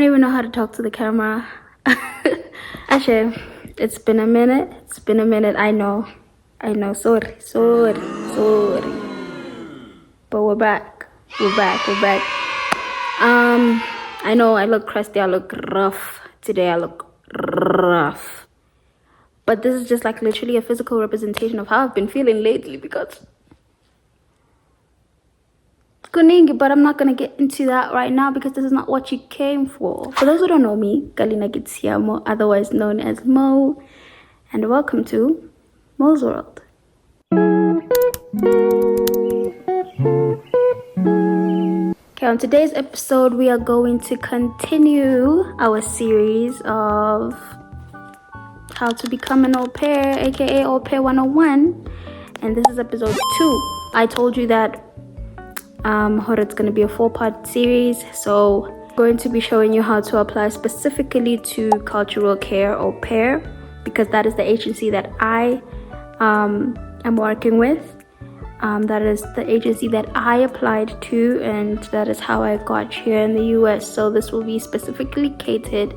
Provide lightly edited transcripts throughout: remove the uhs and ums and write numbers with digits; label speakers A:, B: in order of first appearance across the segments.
A: don't even know how to talk to the camera. Ashe, it's been a minute. I know. Sorry. But we're back. I know I look crusty. I look rough. Today I look rough. But this is just like literally a physical representation of how I've been feeling lately because... But I'm not going to get into that right now because this is not what you came for. For those who don't know me, Galina Gitsiamo, otherwise known as Mo, and welcome to Mo's World. Okay, on today's episode, we are going to continue our series of how to become an au pair, aka Au Pair 101, and this is episode 2. I told you that it's going to be a 4-part series, so I'm going to be showing you how to apply specifically to cultural care au pair, because that is the agency that I am working with. That is the agency that I applied to, and that is how I got here in the US. So this will be specifically catered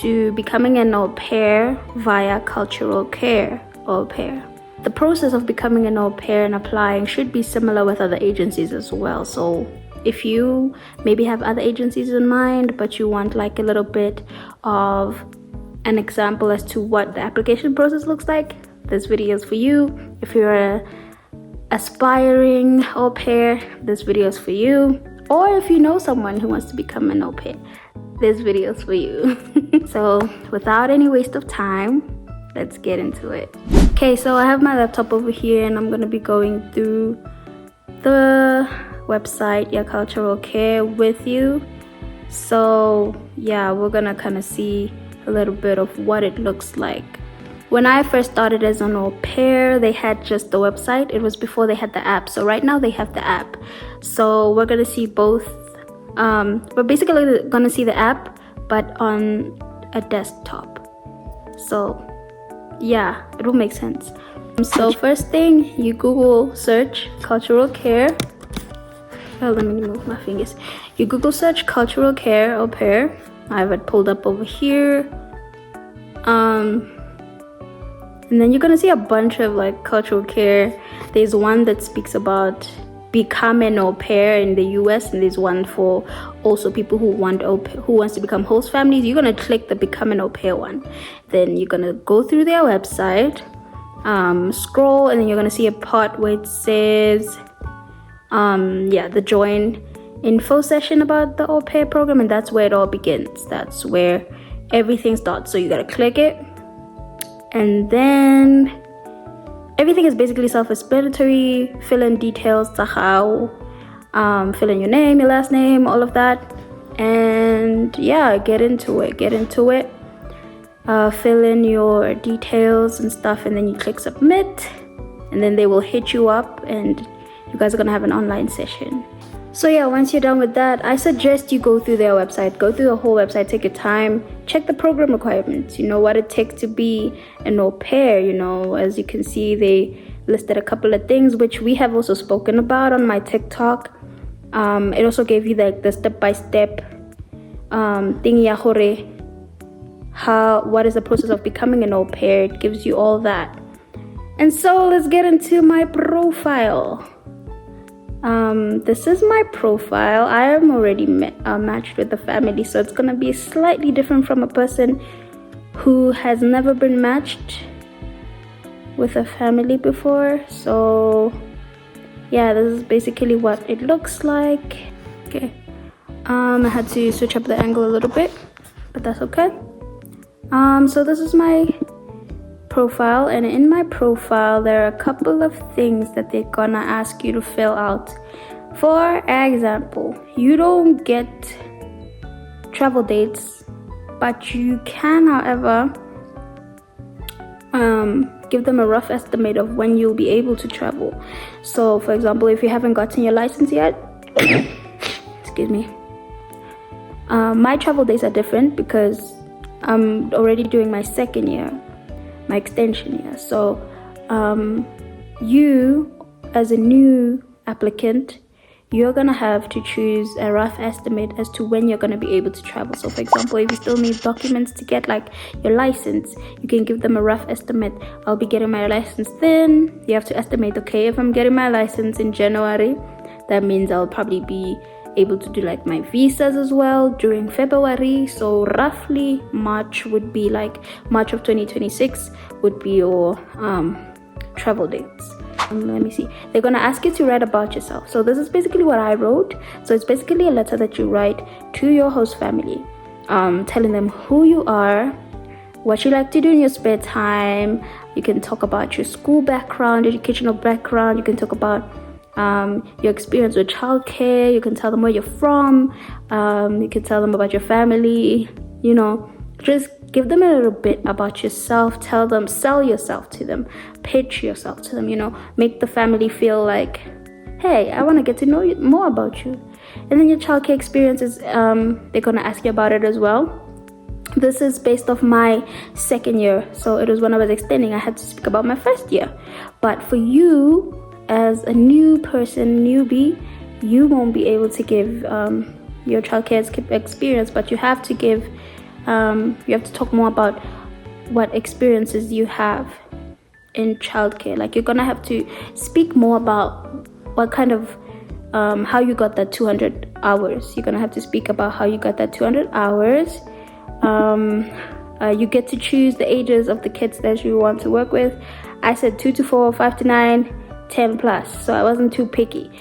A: to becoming an au pair via cultural care au pair. The process of becoming an au pair and applying should be similar with other agencies as well. So if you maybe have other agencies in mind, but you want like a little bit of an example as to what the application process looks like, this video is for you. If you're a aspiring au pair, this video is for you. Or if you know someone who wants to become an au pair, this video is for you. So without any waste of time, let's get into it. Okay, so I have my laptop over here and I'm going to be going through the website, Cultural Care, with you. So yeah, we're going to kind of see a little bit of what it looks like. When I first started as an au pair, they had just the website. It was before they had the app. So right now they have the app. So we're going to see both. We're basically going to see the app, but on a desktop. So yeah, it will make sense. So first thing, you Google search cultural care. Oh, let me move my fingers. You Google search cultural care au pair. I have it pulled up over here. And then you're gonna see a bunch of like cultural care. There's one that speaks about become an au pair in the US, and there's one for also people who wants to become host families. You're gonna click the become an au pair one. Then you're gonna go through their website, scroll, and then you're gonna see a part where it says the join info session about the au pair program, and that's where it all begins. That's where everything starts. So you gotta click it, and then everything is basically self-explanatory. Fill in details to how, fill in your name, your last name, all of that, and yeah, get into it. Fill in your details and stuff, and then you click submit, and then they will hit you up, and you guys are gonna have an online session. So yeah, once you're done with that, I suggest you go through their website, go through the whole website, take your time, check the program requirements, what it takes to be an au pair. As you can see, they listed a couple of things, which we have also spoken about on my TikTok. It also gave you like the step-by-step thing, what is the process of becoming an au pair. It gives you all that. And so let's get into my profile. This is my profile. I am already matched with the family, so it's gonna be slightly different from a person who has never been matched with a family before. So yeah, this is basically what it looks like. Okay, I had to switch up the angle a little bit, but that's okay. So this is my profile, and in my profile there are a couple of things that they're gonna ask you to fill out. For example, you don't get travel dates, but you can, however, give them a rough estimate of when you'll be able to travel. So for example, if you haven't gotten your license yet, excuse me, my travel dates are different because I'm already doing my second year, my extension year. So you, as a new applicant, you're gonna have to choose a rough estimate as to when you're gonna be able to travel. So for example, if you still need documents to get like your license, you can give them a rough estimate. I'll be getting my license then. You have to estimate, okay, if I'm getting my license in January, that means I'll probably be able to do like my visas as well during February. So roughly March of 2026 would be your travel dates. Let me see. They're gonna ask you to write about yourself. So this is basically what I wrote. So it's basically a letter that you write to your host family, telling them who you are, what you like to do in your spare time. You can talk about your school background, educational background. You can talk about your experience with childcare. You can tell them where you're from. You can tell them about your family. You know, just give them a little bit about yourself. Tell them, sell yourself to them, pitch yourself to them, you know, make the family feel like, hey, I want to get to know you, more about you. And then your childcare experiences, they're going to ask you about it as well. This is based off my second year. So it was when I was extending, I had to speak about my first year. But for you, as a new person, newbie, you won't be able to give your childcare experience, but you have to give you have to talk more about what experiences you have in childcare. Like, you're gonna have to speak more about what kind of how you got that 200 hours. You're gonna have to speak about how you got that 200 hours. You get to choose the ages of the kids that you want to work with. I said 2 to 4, 5 to 9, 10 plus, so I wasn't too picky.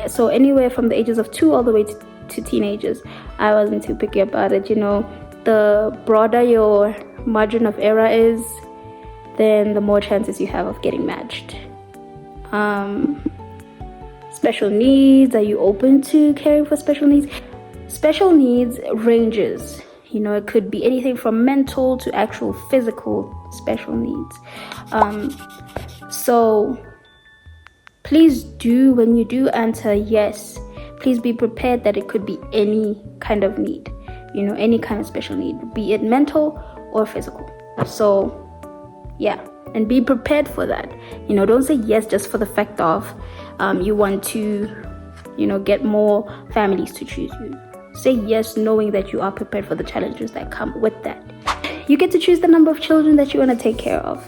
A: So anywhere from the ages of 2 all the way to teenagers, I wasn't too picky about it. You know, the broader your margin of error is, then the more chances you have of getting matched. Special needs, are you open to caring for special needs? Special needs ranges. You know, it could be anything from mental to actual physical special needs. So please do, when you do answer yes, please be prepared that it could be any kind of need. You know, any kind of special need, be it mental or physical. So yeah, and be prepared for that. You know, don't say yes just for the fact of you want to, you know, get more families to choose you. Say yes knowing that you are prepared for the challenges that come with that. You get to choose the number of children that you want to take care of.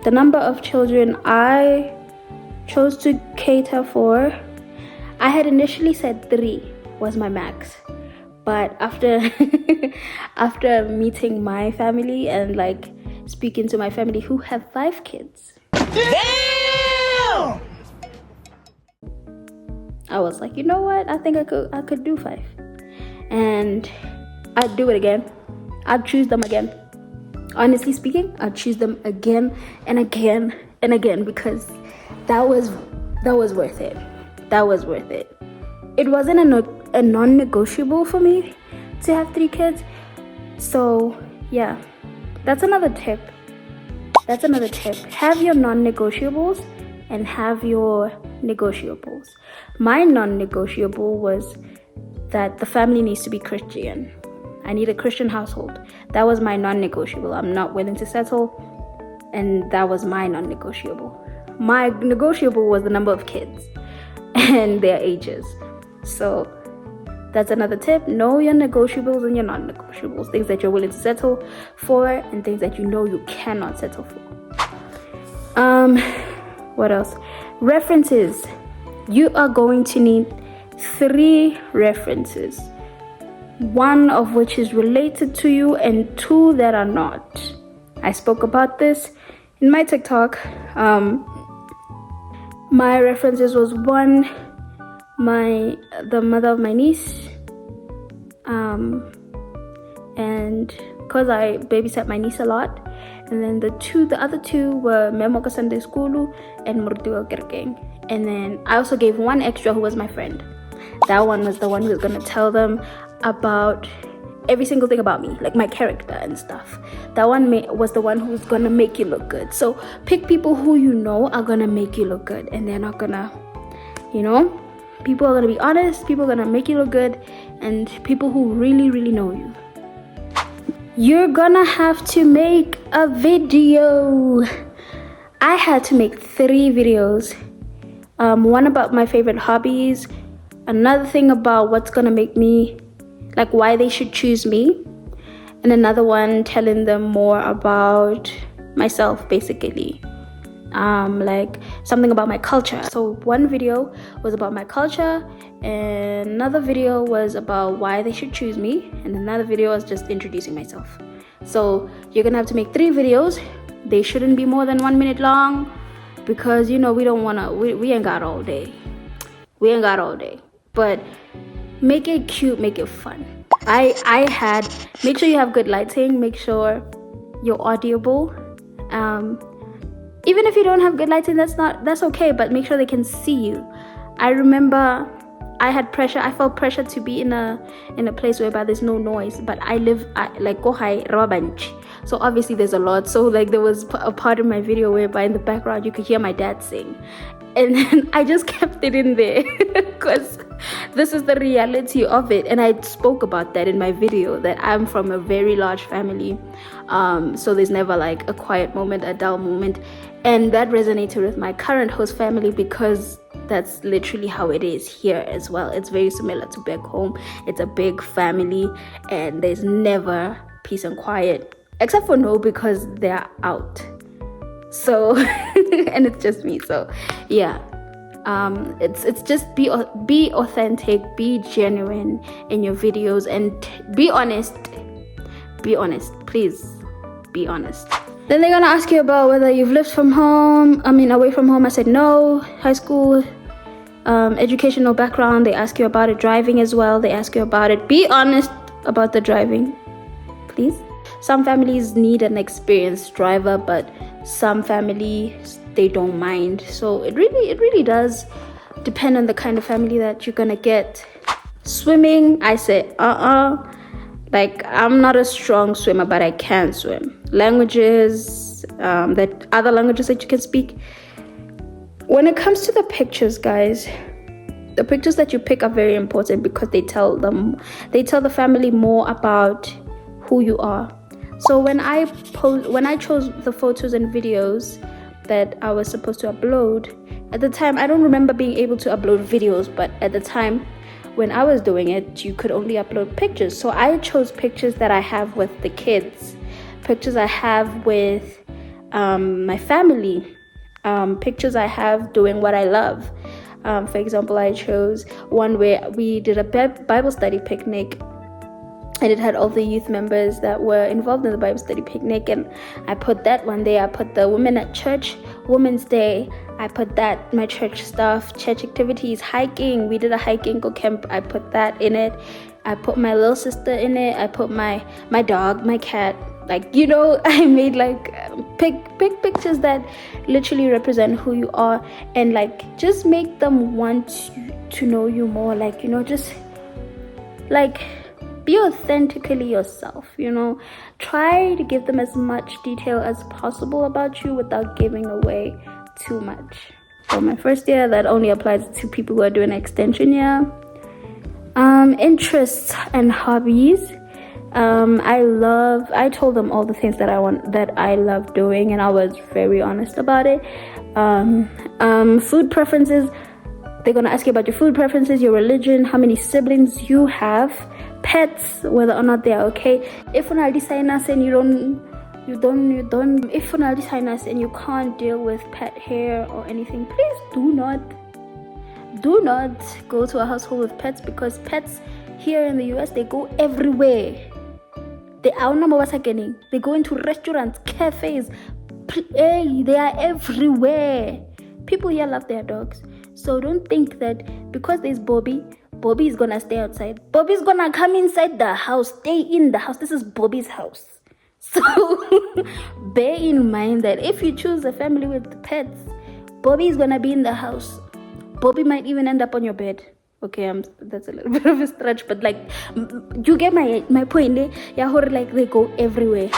A: The number of children I chose to cater for, I had initially said 3 was my max, but after after meeting my family and like speaking to my family who have 5 kids, damn, I was like, you know what, I think I could do 5, and I'd do it again. I'd choose them again. Honestly speaking, I'd choose them again and again and again, because that was worth it. That was worth it. It wasn't a non-negotiable for me to have 3 kids. So yeah, that's another tip. Have your non-negotiables and have your negotiables. My non-negotiable was that the family needs to be Christian. I need a Christian household. That was my non-negotiable. I'm not willing to settle, and that was my non-negotiable. My negotiable was the number of kids and their ages. So that's another tip. Know your negotiables and your non-negotiables. Things that you're willing to settle for and things that you know you cannot settle for. What else? References. You are going to need 3 references. 1 of which is related to you and 2 that are not. I spoke about this in my TikTok. My references was 1, the mother of my niece, and because I babysat my niece a lot. And then the other two were Memoka Sunday School and Murtiwa Kerkeng. And then I also gave 1 extra who was my friend. That one was the one who was gonna tell them about every single thing about me, like my character and stuff. That one was the one who's gonna make you look good. So pick people who you know are gonna make you look good, and they're not gonna, you know, people are gonna be honest, people are gonna make you look good, and people who really, really know you. You're gonna have to make a video. I had to make 3 videos One about my favorite hobbies, another thing about what's gonna make me, like why they should choose me, and another one telling them more about myself, basically. Like something about my culture. So one video was about my culture, and another video was about why they should choose me, and another video was just introducing myself. So you're gonna have to make 3 videos. They shouldn't be more than 1 minute long, because we don't wanna, we ain't got all day. We ain't got all day. But make it cute, make it fun. Make sure you have good lighting, make sure you're audible. Even if you don't have good lighting, that's okay, but make sure they can see you. I remember I felt pressure to be in a place whereby there's no noise, but I like Kohai Rabanch. So obviously there's a lot. So like there was a part of my video whereby in the background you could hear my dad sing. And then I just kept it in there because this is the reality of it. And I spoke about that in my video, that I'm from a very large family. So there's never like a quiet moment, a dull moment. And that resonated with my current host family, because that's literally how it is here as well. It's very similar to back home. It's a big family and there's never peace and quiet, except for No, because they're out. So and it's just me. So yeah, it's just be authentic, be genuine in your videos, and be honest, please be honest. Then they're gonna ask you about whether you've lived away from home. I said no. High school, educational background, they ask you about it. Driving as well, they ask you about it. Be honest about the driving, please. Some families need an experienced driver, but some families, they don't mind. So it really does depend on the kind of family that you're gonna get. Swimming, I say like I'm not a strong swimmer, but I can swim. Languages, that other languages that you can speak. When it comes to the pictures, guys, the pictures that you pick are very important, because they tell the family more about who you are. So when I chose the photos and videos that I was supposed to upload, at the time I don't remember being able to upload videos, but at the time when I was doing it, you could only upload pictures. So I chose pictures that I have with the kids, pictures I have with my family, pictures I have doing what I love. For example, I chose one where we did a Bible study picnic, and it had all the youth members that were involved in the Bible study picnic, and I put that one there. I put the Women at Church, Women's Day, I put that, my church stuff, church activities, hiking. We did a hiking go camp. I put that in it. I put my little sister in it. I put my dog, my cat. Like, I made like pick pictures that literally represent who you are, and like just make them want to know you more. Like, just like be authentically yourself. Try to give them as much detail as possible about you without giving away too much. For my first year, that only applies to people who are doing extension year. Interests and hobbies. I told them all the things that I love doing, and I was very honest about it. Food preferences. They're gonna ask you about your food preferences, your religion, how many siblings you have, pets, whether or not they are okay. If you're not sinus and if you're not sinus and you can't deal with pet hair or anything, please do not go to a household with pets, because pets here in the US, they go everywhere. They go into restaurants, cafes, they are everywhere. People here love their dogs. So don't think that because there's Bobby is gonna stay outside. Bobby's gonna come inside the house, stay in the house. This is Bobby's house. So bear in mind that if you choose a family with pets, Bobby is gonna be in the house. Bobby might even end up on your bed. Okay, that's a little bit of a stretch, but like, you get my point. Like they go everywhere.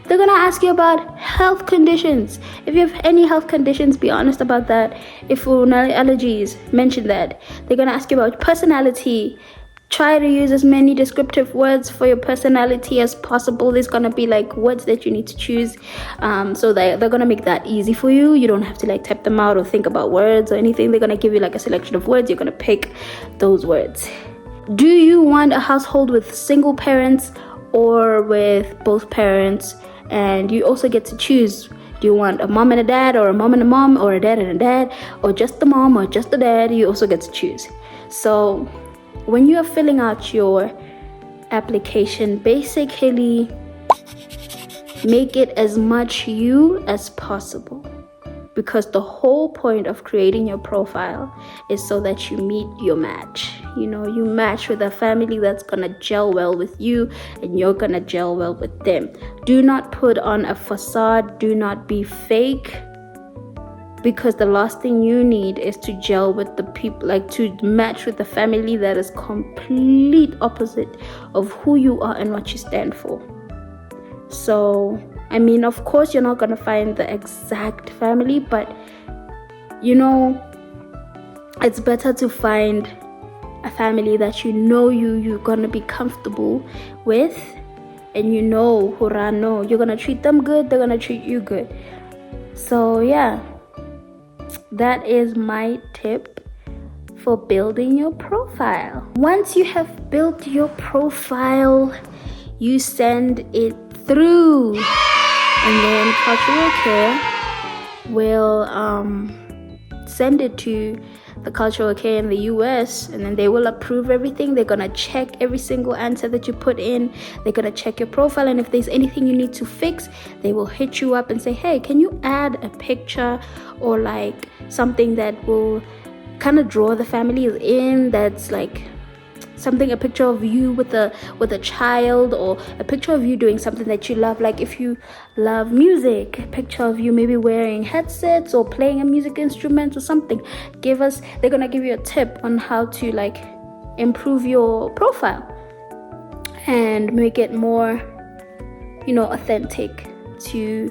A: They're gonna ask you about health conditions. If you have any health conditions, be honest about that. If you have allergies, mention that. They're gonna ask you about personality. Try to use as many descriptive words for your personality as possible. There's gonna be like words that you need to choose, so they're gonna make that easy for you. You don't have to like type them out or think about words or anything. They're gonna give you like a selection of words. You're gonna pick those words. Do you want a household with single parents or with both parents? And you also get to choose. Do you want a mom and a dad, or a mom and a mom, or a dad and a dad, or just the mom or just the dad? You also get to choose. So when you are filling out your application, basically make it as much you as possible, because the whole point of creating your profile is so that you meet your match. You know, you match with a family that's gonna gel well with you, and you're gonna gel well with them. Do not put on a facade. Do not be fake, because the last thing you need is to gel with the people, like to match with the family that is complete opposite of who you are and what you stand for. So I mean, of course you're not gonna find the exact family, but you know, it's better to find a family that you're gonna be comfortable with, and you're gonna treat them good, they're gonna treat you good. So yeah, that is my tip for building your profile. Once you have built your profile, you send it through, and then Cultural Care will send it to the Cultural Care in the US, and then they will approve everything. They're gonna check every single answer that you put in. They're gonna check your profile, and if there's anything you need to fix, they will hit you up and say, hey, can you add a picture or like something that will kind of draw the family in, that's like a picture of you with a child, or a picture of you doing something that you love. Like if you love music, a picture of you maybe wearing headsets or playing a music instrument or something. They're gonna give you a tip on how to like improve your profile and make it more, authentic to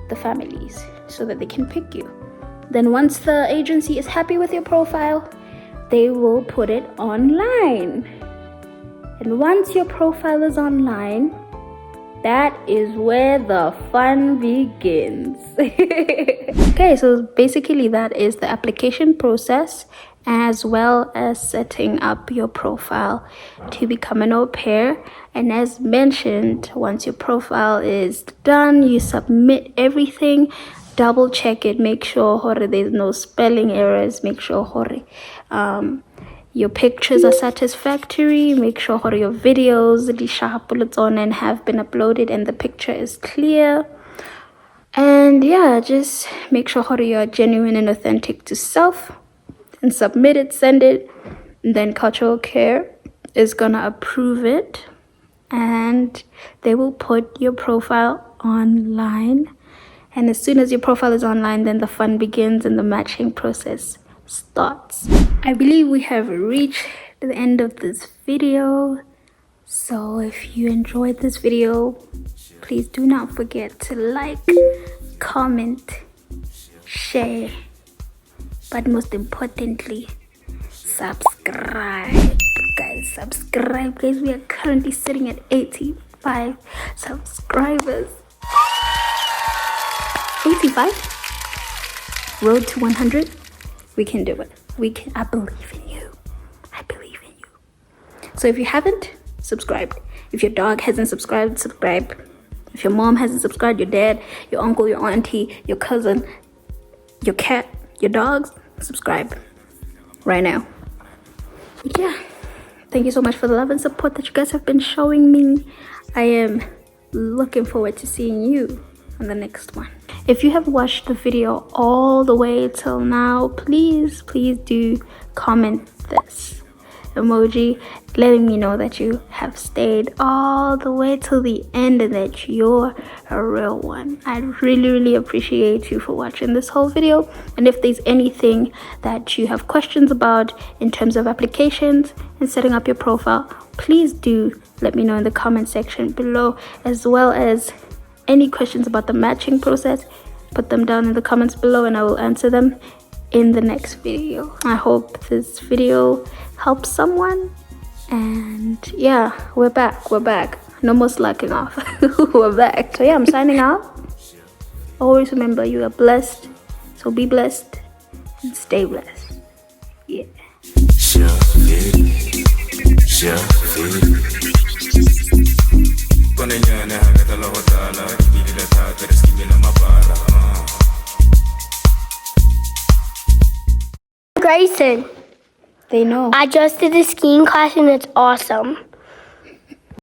A: the families, so that they can pick you. Then once the agency is happy with your profile, they will put it online. And once your profile is online, that is where the fun begins. Okay, so basically that is the application process, as well as setting up your profile to become an au pair. And as mentioned, once your profile is done, you submit everything. Double check it, make sure there's no spelling errors, make sure your pictures are satisfactory, make sure your videos on and have been uploaded and the picture is clear. And yeah, just make sure you're genuine and authentic to self, and submit it, send it, and then Cultural Care is gonna approve it, and they will put your profile online. And as soon as your profile is online, then the fun begins and the matching process starts. I believe we have reached the end of this video. So if you enjoyed this video, please do not forget to like, comment, share, but most importantly, subscribe. Guys, we are currently sitting at 85 subscribers. 85? Road to 100? We can do it. I believe in you. So if you haven't, subscribe. If your dog hasn't subscribed, subscribe. If your mom hasn't subscribed, your dad, your uncle, your auntie, your cousin, your cat, your dogs, subscribe right now. Yeah. Thank you so much for the love and support that you guys have been showing me. I am looking forward to seeing you on the next one. If you have watched the video all the way till now, please do comment this emoji letting me know that you have stayed all the way till the end and that you're a real one. I really appreciate you for watching this whole video. And if there's anything that you have questions about in terms of applications and setting up your profile, please do let me know in the comment section below, as well as any questions about the matching process. Put them down in the comments below and I will answer them in the next video. I hope this video helps someone, And yeah, we're back. No more slacking off. We're back. So yeah, I'm signing out. Always remember, you are blessed. So be blessed and stay blessed. Yeah.
B: Grayson,
A: They know.
B: I just did the skiing class and it's awesome.